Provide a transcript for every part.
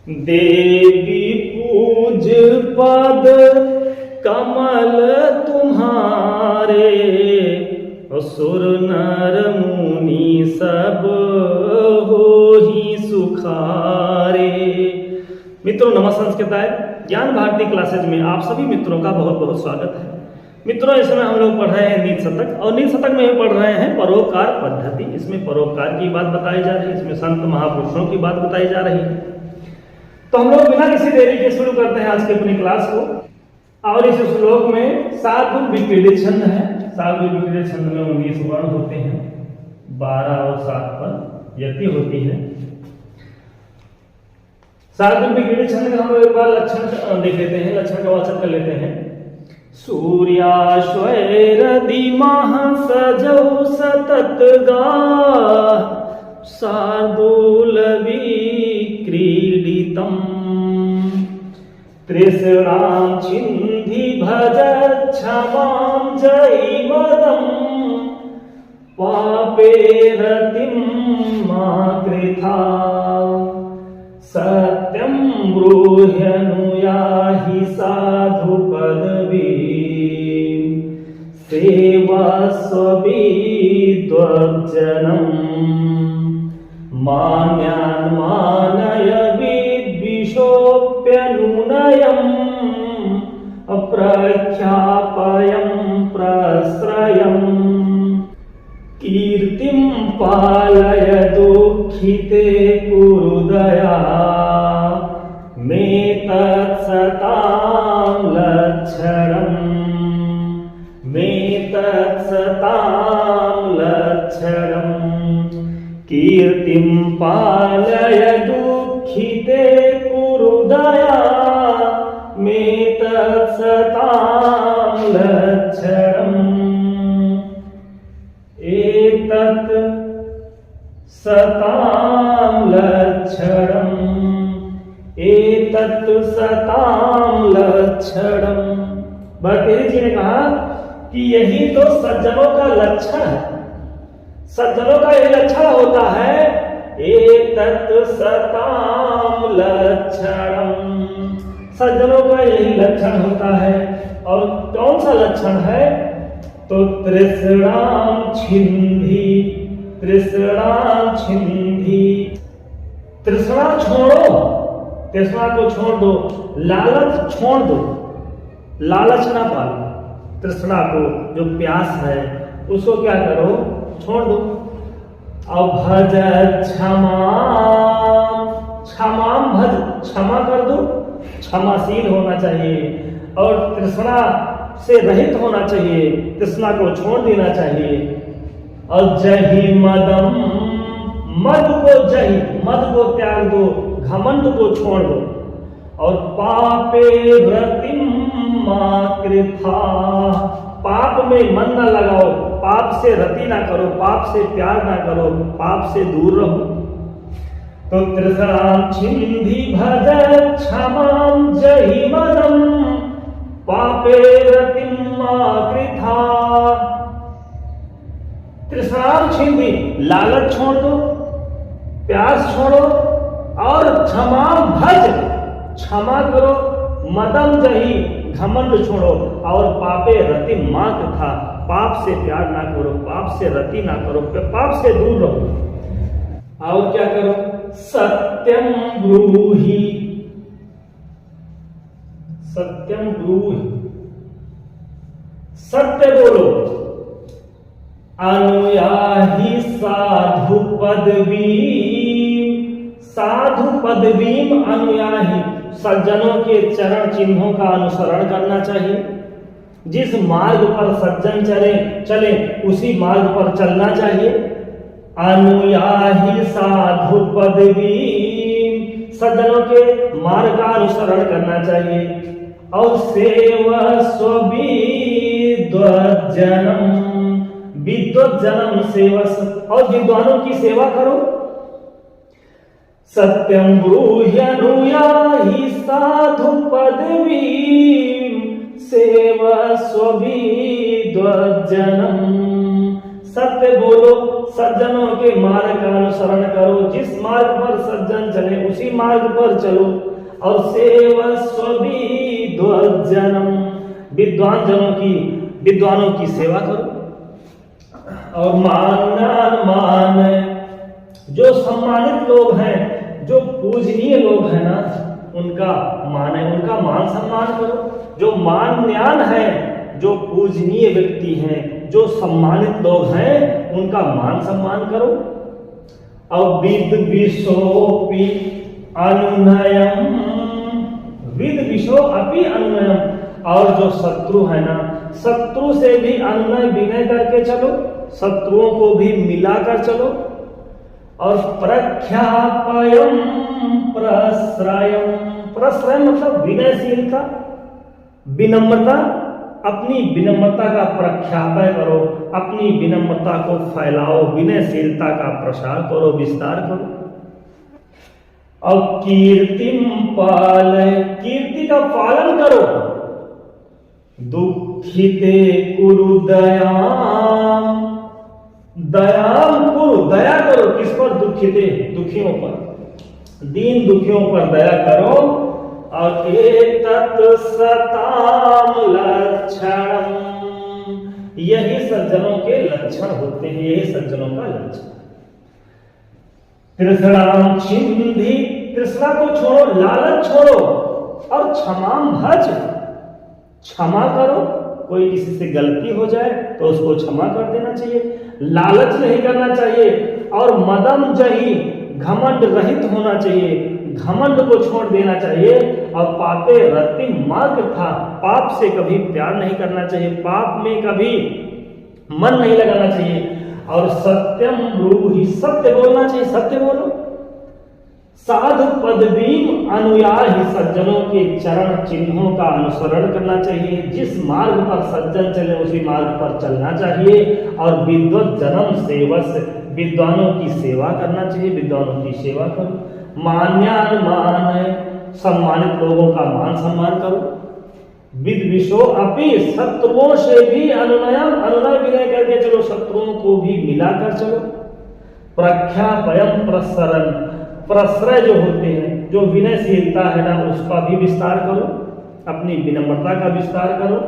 देवी पूज पद कमल तुम्हारे, सुर नर मुनि सब हो ही सुखारे। मित्रों नमस्कार, ज्ञान भारती क्लासेज में आप सभी मित्रों का बहुत बहुत स्वागत है। मित्रों इसमें हम लोग पढ़ रहे हैं नीति शतक, और नीति शतक में पढ़ रहे हैं परोपकार पद्धति। इसमें परोपकार की बात बताई जा रही है, इसमें संत महापुरुषों की बात बताई जा रही है। तो हम लोग बिना किसी देरी के शुरू करते हैं आज की अपनी क्लास को। और इस श्लोक में साधु विपीड़ित छंद है। साधु विपीड़ित छंद में 19 वर्ण होते हैं, 12 और 7 पर यति होती है। साधु विपीड़ित छंद का हम लोग एक बार लक्षण देख लेते हैं, लक्षण का वाचन कर लेते हैं। सूर्याश्वैरदिमः सजौ सतत गाः, शार्दूलविक्रीडितम् तृष्णां छिन्धि भजच्छमां जयिमदम्, पापे रतिं मा कृथा, सत्यं ब्रूह्यनुयाहि साधु पदवीं, सेवस्व विद्वज्जनम्, मान्यान् मानय विद्विषोऽप्यनुनयम्, अप्रख्यापयं प्रश्रयम्, कीर्तिं पालय दुःखिते कुरु दया, मे तत्सतां लक्षणम्, मे तत्सतां लक्षणम्, कीर्तिं पालय दुःखिते कुरु दया, मे तत्सतां लक्षणम्, एतत् सतां लक्षणम्, एतत् सतां लक्षणम्। भरतेरी जी ने कहा कि यही तो सज्जनों का लक्षण है। सज्जनों का यही लक्षण होता है, एतत् सतां लक्षणम्। सज्जनों का यही लक्षण होता है। और कौन सा लक्षण है? तो तृष्णां छिन्धि, तृष्णां छिन्धि। तृष्णा छोड़ो, तृष्णा को छोड़ दो, लालच छोड़ दो, लालच ना पालो। तृष्णा को, जो प्यास है उसको क्या करो, छोड़ दो। और भज क्षमा, क्षमा भज, क्षमा कर दो, क्षमाशील होना चाहिए। और तृष्णा से रहित होना चाहिए, तृष्णा को छोड़ देना चाहिए। और जहि मदम, मद को जहि, मद को त्याग दो, घमंड को छोड़ दो। और पापे व्रतिम मा कृथा, पाप में मन न लगाओ, पाप से रति ना करो, पाप से प्यार ना करो, पाप से दूर रहो। तो तृष्णां छिन्धि भज क्षमां जहि मदम्, पापे रतिं मा कृथा। तृष्णां छिन्धि, लालच छोड़ दो, प्यास छोड़ो, और क्षमां भज, क्षमा करो, मदम जहि, घमंड छोड़ो। और पापे रति मा कृथा, पाप से प्यार ना करो, पाप से रति ना करो, पाप से दूर रहो। और क्या करो? सत्यम ब्रूहि, सत्यम ब्रूहि, सत्य बोलो। अनुयाहि साधु पदवी, साधु पदवीम अनुयाहि, सज्जनों के चरण चिन्हों का अनुसरण करना चाहिए। जिस मार्ग पर सज्जन चले उसी मार्ग पर चलना चाहिए। अनुयाहि साधु पदवी, सज्जनों के मार्ग का अनुसरण करना चाहिए। और सेवस्व विद्वज्जनम्, विद्वज्जनम् सेवस्व, और विद्वानों की सेवा करो। सत्यं ब्रूह्यनुयाहि साधु पदवीं, सेवस्व विद्वज्जनम्, सत्य बोलो, सज्जनों के मार्ग का अनुसरण करो, जिस मार्ग पर सज्जन चले उसी मार्ग पर चलो। और सेवस्व विद्वज्जनम, विद्वानों की सेवा करो। और मान, जो सम्मानित लोग हैं, जो पूजनीय लोग हैं ना, उनका मान सम्मान करो। जो मान्यान है, जो पूजनीय व्यक्ति हैं, जो सम्मानित लोग हैं, उनका मान सम्मान करो। और विद विशोपि अनुनयम, विद विशो अपि अनुनयम, और जो शत्रु है ना, शत्रु से भी अनुनय विनय करके चलो, शत्रुओं को भी मिलाकर चलो। और प्रख्यापयम प्रश्रयम, प्रश्रय मतलब विनयशीलता, विनम्रता, अपनी विनम्रता का प्रख्यापय करो, अपनी विनम्रता को फैलाओ, विनयशीलता का प्रसार करो, विस्तार करो। और कीर्तिम पालय, कीर्ति का पालन करो। दुखिते कुरु दयाम, दयाम कुरु, दया करो किस पर? दुखिते, दुखियों पर, दीन दुखियों पर दया करो। और एतत् सताम लक्षणम, यही सज्जनों के लक्षण होते हैं, यही सज्जनों का लक्षण। तृष्णाम छिंदी, तृष्णा को छोड़ो, लालच छोड़ो। और क्षमाम भज, क्षमा करो। कोई किसी से गलती हो जाए तो उसको क्षमा कर देना चाहिए, लालच नहीं करना चाहिए। और मदम जही, घमंड रहित होना चाहिए, घमंड को छोड़ देना चाहिए। और पापे रति मार्ग था, पाप से कभी प्यार नहीं करना चाहिए, पाप में कभी मन नहीं लगाना चाहिए। और सत्यम ब्रूहि, सत्य बोलना चाहिए, सत्य बोलो। साधु पदवीम अनुयायी, सज्जनों के चरण चिन्हों का अनुसरण करना चाहिए, जिस मार्ग पर सज्जन चले उसी मार्ग पर चलना चाहिए। और विद्वत जन्म सेवस, विद्वानों की सेवा करना चाहिए, विद्वानों की सेवा करो। मान्यान मान, सम्मानित लोगों का मान सम्मान करो। विद विशो अपि, शत्रुओं से भी अनुनय विनय करके चलो, शत्रुओं को भी मिलाकर चलो। प्रख्यापयम प्रसरण, प्रश्रय जो होते हैं, जो विनयशीलता है ना, उसका भी विस्तार करो, अपनी विनम्रता का विस्तार करो।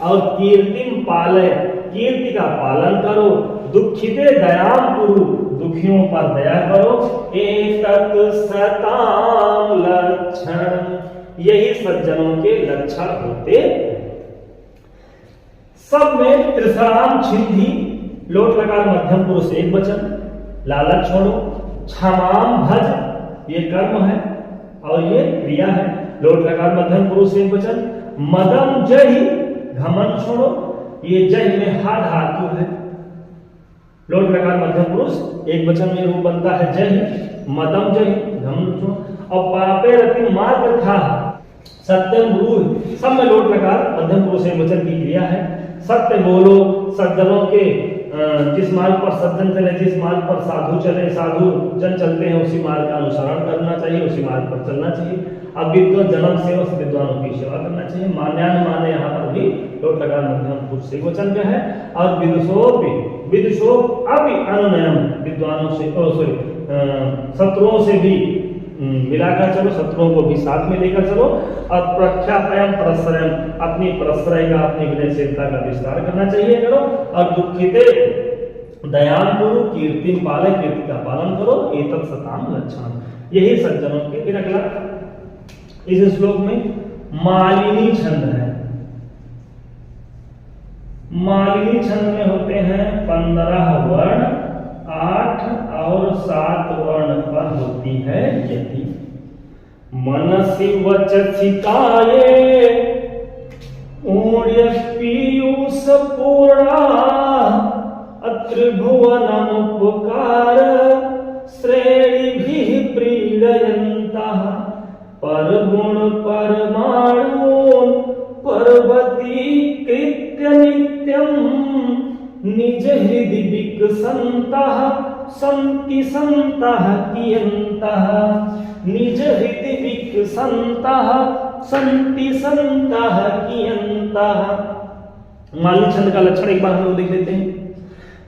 और कीर्तिम पालय, कीर्ति का पालन करो। दुखिते दयाम कुरु, दुखियों पर दया करो। एतत् सताम लक्षण, यही सज्जनों के लक्षण होते। सब में त्रिसराम छिंदी, लोट लकार मध्यम पुरुष एक वचन, लालच छोड़ो। क्षमाम भज, ये कर्म है और ये क्रिया है, लोट लकार मध्यम पुरुष एक वचन। मदम जही, घमंड छोड़ो, ये जही में हा धातु है, लोट लकार मध्यम पुरुष एक वचन में रूप बनता है जही, मदम जही, घमंड छोड़ो। और पापे रति मार्ग था, सत्यम ब्रूहि, सब में लोट लकार मध्यम पुरुष एक वचन की क्रिया है। सत्य बोलो, सज्जनों के जिस मार्ग पर सज्जन चले, जिस मार्ग पर साधु चले, साधु जन चलते हैं, उसी मार्ग का अनुसरण करना चाहिए, उसी मार्ग पर चलना चाहिए। अब विद्वत जन्म सेवा से विद्वानों की सेवा करना चाहिए। मान्यान माने, यहाँ पर भी लोट लकार मध्यम पुरुष एक वचन का है। और विदुषो अपि अनुनयम, विद्वानों से शत्रुओं से भी मिलाकर चलो, शत्रुओं को भी साथ में लेकर चलो। और प्रख्यापयम प्रश्रयम, अपनी प्रश्रय का, अपनी विनयशीलता का विस्तार करना चाहिए करो। और दुखिते दयाम करो, कीर्ति पाले, कीर्ति का पालन करो। एतत् सताम लक्षण, यही सज्जनों के। फिर अगला इस श्लोक में मालिनी छंद है। मालिनी छंद में होते हैं 15 वर्ण, 8 और 7 वर्ण पर होती है यति। मनसि वचसि काये ऊर्य पीयूष पूर्णा, अत्रिभुवनमुपकार श्रेणिभिः प्रीडयन्तः। परगुण परमाणून् पर्वतीकृत्य नित्यं, निज हृदि विकसन्तः सन्ति सन्तः कियन्तः। निज हृदि विकसन्तः सन्ति सन्तः कियन्तः। मालिनी छंद का लक्षण एक बार हम लोग देख लेते हैं।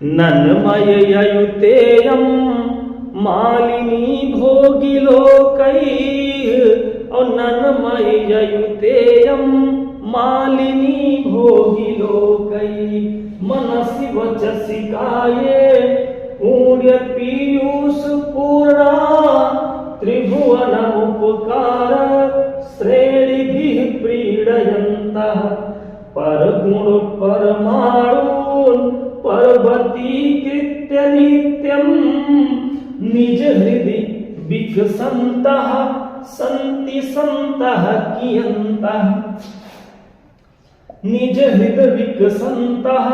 नन्मययुतेयं मालिनी भोगिलोकैः और नन्मययुतेयं मालिनी भोगिलोकैः मनसि वचसि काये पुण्य पीयूष पूर्णा त्रिभुवनमुपकार श्रेणिभिः प्रीडयन्तः परगुण परमाणून् पर्वतीकृत्य नित्यं निज हृदि विकसन्तः सन्ति सन्तः कियन्तः निज हृदि विकसन्तः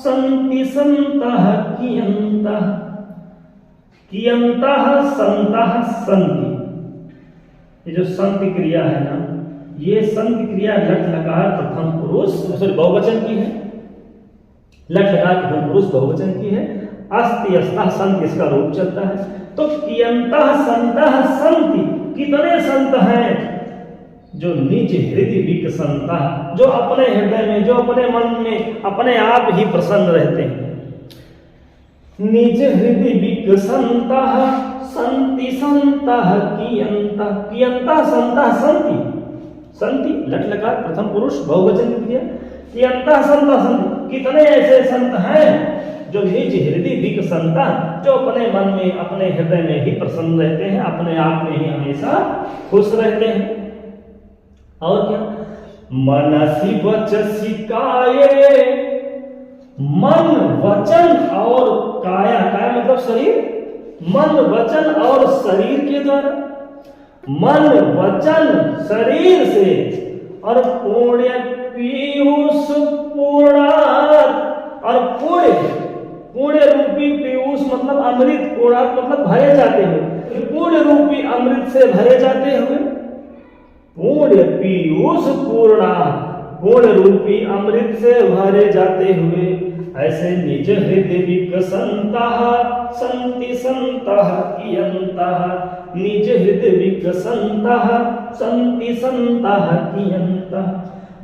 सन्ति सन्तः कियन्तः कियन्तः सन्तः सन्ति। ये जो संति क्रिया है ना, ये संति क्रिया लट लकार प्रथम पुरुष बहुवचन की है। लट लकार प्रथम पुरुष बहुवचन की है। अस्ति अस्ता संत इसका रूप चलता है। तो कियंतः संतः संति, कितने संत हैं जो निज हृदय विकसंता, जो अपने हृदय में, जो अपने मन में अपने आप ही प्रसन्न रहते हैं। निज हृदय विकसंतः संति संतः कियंतः कियंतः संतः संति। संति लट लकार प्रथम पुरुष बहुवचन की क्रिया। कियंतः संतः संति, कितने ऐसे संत हैं जो निज हृदय विकसंता, जो अपने मन में अपने हृदय में ही प्रसन्न रहते हैं, अपने आप में ही हमेशा खुश रहते हैं। और क्या? मनसि वचसि काये, मन वचन और काया, काया मतलब शरीर, मन वचन और शरीर के द्वारा, मन वचन शरीर से और पुण्य पीयूष पूर्णात्, और पुण्य रूपी पीयूष मतलब अमृत, पूर्णात् मतलब भरे जाते हुए, पुण्य रूपी अमृत से भरे जाते हुए, पुण्य पीयूष पूर्णा, पुण्य रूपी अमृत से भरे जाते हुए ऐसे निज हृदय विकसंतः सन्ति सन्तः कियन्तः निज हृदय विकसंतः सन्ति सन्तः कियन्तः।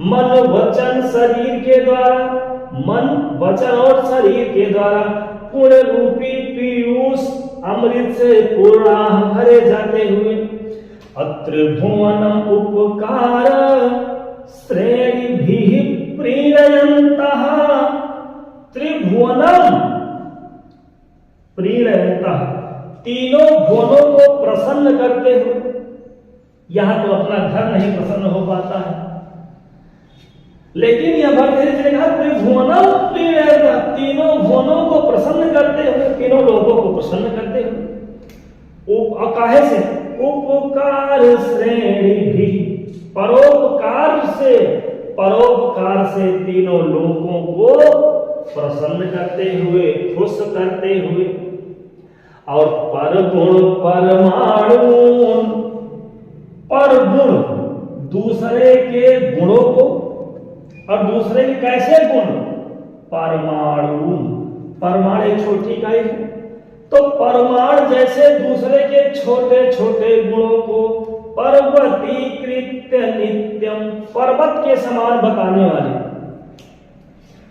मन वचन शरीर के द्वारा, मन वचन और शरीर के द्वारा पुण्य रूपी पीयूष अमृत से पूर्णा भरे जाते हुए अत्र भुवनम उपकार श्रेणिभिः प्रीणयन्तः, त्रिभुवनम प्रीणयन्तः, तीनों भुवनों को प्रसन्न करते हुए। यहां तो अपना घर नहीं प्रसन्न हो पाता है, लेकिन यह भगवती कहा त्रिभुवनम प्रीणयन्तः, तीनों भुवनों को प्रसन्न करते हुए, तीनों लोगों को प्रसन्न करते हुए। काहे से? उपकार श्रेणी भी, परोपकार से तीनों लोगों को प्रसन्न करते हुए, खुश करते हुए। और परगुण परमाणु, परगुण दूसरे के गुणों को, और दूसरे के कैसे गुण? परमाणु, परमाणु एक छोटी इकाई है, तो परमाणु जैसे दूसरे के छोटे छोटे गुणों को पर्वतीकृत्य नित्यम, पर्वत के समान बताने वाले,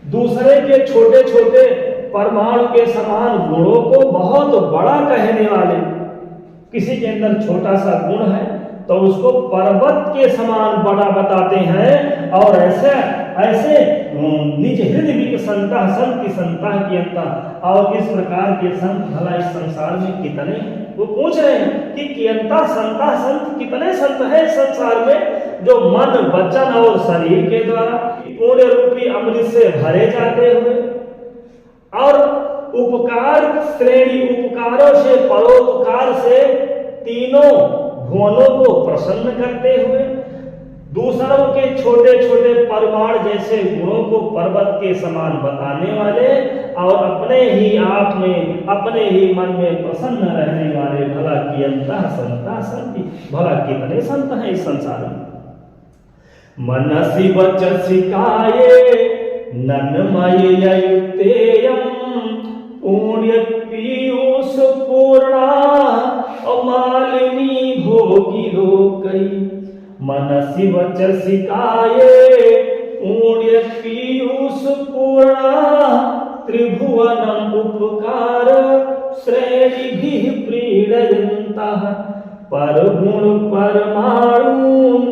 दूसरे के छोटे छोटे परमाणु के समान गुणों को बहुत बड़ा कहने वाले। किसी के अंदर छोटा सा गुण है तो उसको पर्वत के समान बड़ा बताते हैं। और ऐसे ऐसे निज हृदय विकसंता सन्ति सन्तः कियन्तः। और इस प्रकार के संत भला इस संसार में कितने? वो पूछ रहे हैं कि कियंता संता संत, कितने संत हैं संसार में जो मन वचन और शरीर के द्वारा पुण्य रूपी अमृत से भरे जाते हुए और उपकार श्रेणी, उपकारों से परोपकार से तीनों भुवनों को प्रसन्न करते हुए, दूसरों के छोटे छोटे परमाणु जैसे गुणों को पर्वत के समान बताने वाले और अपने ही आप में, अपने ही मन में प्रसन्न रहने वाले भला कियंता संता संति, भला कितने संत हैं इस संसार में। मनसि वचसि काये नन्मययुतेयं पुण्य पीयूष पूर्णा अमालिनी भोगिलोकै। मनसि वचसि काये पुण्य पीयूष पूर्णा त्रिभुवनम् उपकार श्रेणिभिः प्रीडयन्तः परगुण परमाणून्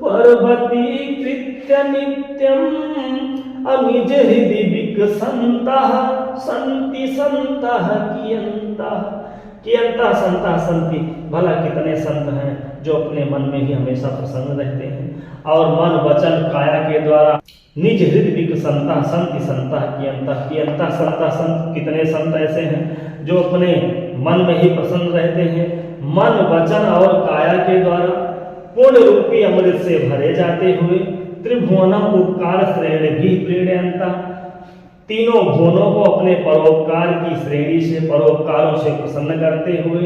पर्वतीकृत्य नित्यम् अनिज हृदि विकसन्तः सन्ति सन्तः कियन्तः। कियन्तः सन्तः सन्ति, भला कितने संत हैं जो अपने मन में ही हमेशा प्रसन्न रहते हैं और मन वचन काया के द्वारा निज हृदय विकसन्तः सन्ति सन्तः कियन्तः। कियन्तः सन्तः संत, कितने संत ऐसे हैं जो अपने मन में ही प्रसन्न रहते हैं, मन वचन और काया के द्वारा पूर्ण रूपी अमृत से भरे जाते हुए त्रिभुवनम उपकार श्रेणिभिः प्रीडयन्तः, तीनों भुवनों को अपने परोपकार की श्रेणी से, परोपकारों से प्रसन्न करते हुए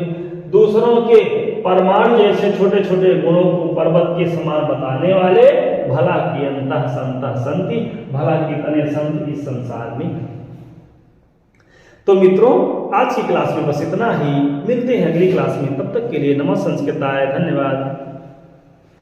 दूसरों के परमाणु जैसे छोटे छोटे गुणों को पर्वत के समान बताने वाले भला कियन्तः सन्तः सन्ति, भला कितने संत इस संसार में। तो मित्रों, आज की क्लास में बस इतना ही। मिलते हैं अगली क्लास में, तब तक के लिए नमः संस्कृताय, धन्यवाद।